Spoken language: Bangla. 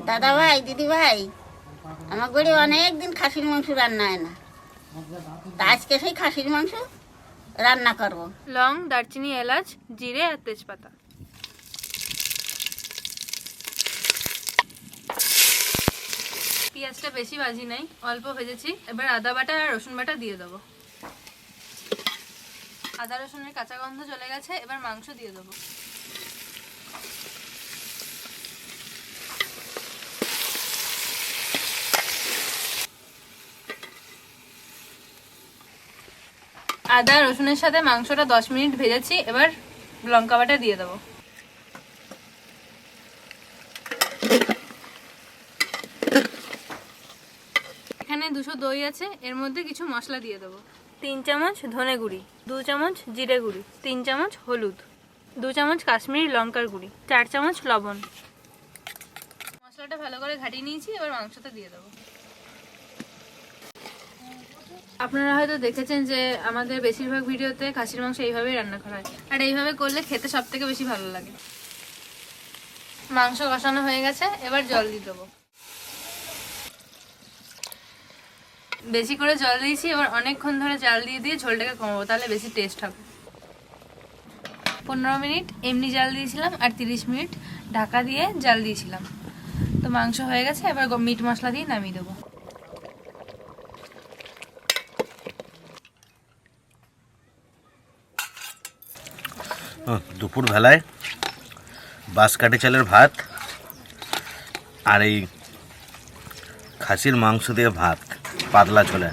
দাদা ভাই, দিদি ভাই, আমার বাড়ি অনেক দিন খাসির মাংস রান্না হয় না, তা আজকে সেই খাসির মাংস রান্না করব। লং, দারচিনি, এলাচ, জিরে আর তেজপাতা। পেঁয়াজটা বেশি ভাজি নাই, অল্প ভেজেছি। এবার আদা বাটা আর রসুন বাটা দিয়ে দেবো। আদা রসুনের কাঁচা গন্ধ চলে গেছে, এবার মাংস দিয়ে দেবো। আদা রসুনের সাথে মাংসটা 10 মিনিট ভেজেছি, এবার লঙ্কা বাটা দিয়ে দেবো। এখানে 200 দই আছে, এর মধ্যে কিছু মশলা দিয়ে দেবো। 3 চামচ ধনে গুঁড়ি, 2 চামচ জিরে গুঁড়ি, 3 চামচ হলুদ, 2 চামচ কাশ্মীরি লঙ্কার গুঁড়ি, 4 চামচ লবণ। মশলাটা ভালো করে ঘাটিয়ে নিয়েছি, এবার মাংসটা দিয়ে দেবো। আপনারা হয়তো দেখেছেন যে আমাদের বেশিরভাগ ভিডিওতে খাসির মাংস এইভাবেই রান্না করা হয়, আর এইভাবে করলে খেতে সব থেকে বেশি ভালো লাগে। মাংস কষানো হয়ে গেছে, এবার জল দিয়ে দেবো। বেশি করে জল দিয়েছি, এবার অনেকক্ষণ ধরে জাল দিয়ে দিয়ে ঝোলটাকে কমাবো, তাহলে বেশি টেস্ট হবে। 15 মিনিট এমনি জাল দিয়েছিলাম আর 30 মিনিট ঢাকা দিয়ে জাল দিয়েছিলাম। তো মাংস হয়ে গেছে, এবার মিট মশলা দিয়ে নামিয়ে দেবো। দুপুর বেলায় বাঁশকাঠি চালের ভাত আর এই খাসির মাংস দিয়ে ভাত, পাতলা ঝোলে।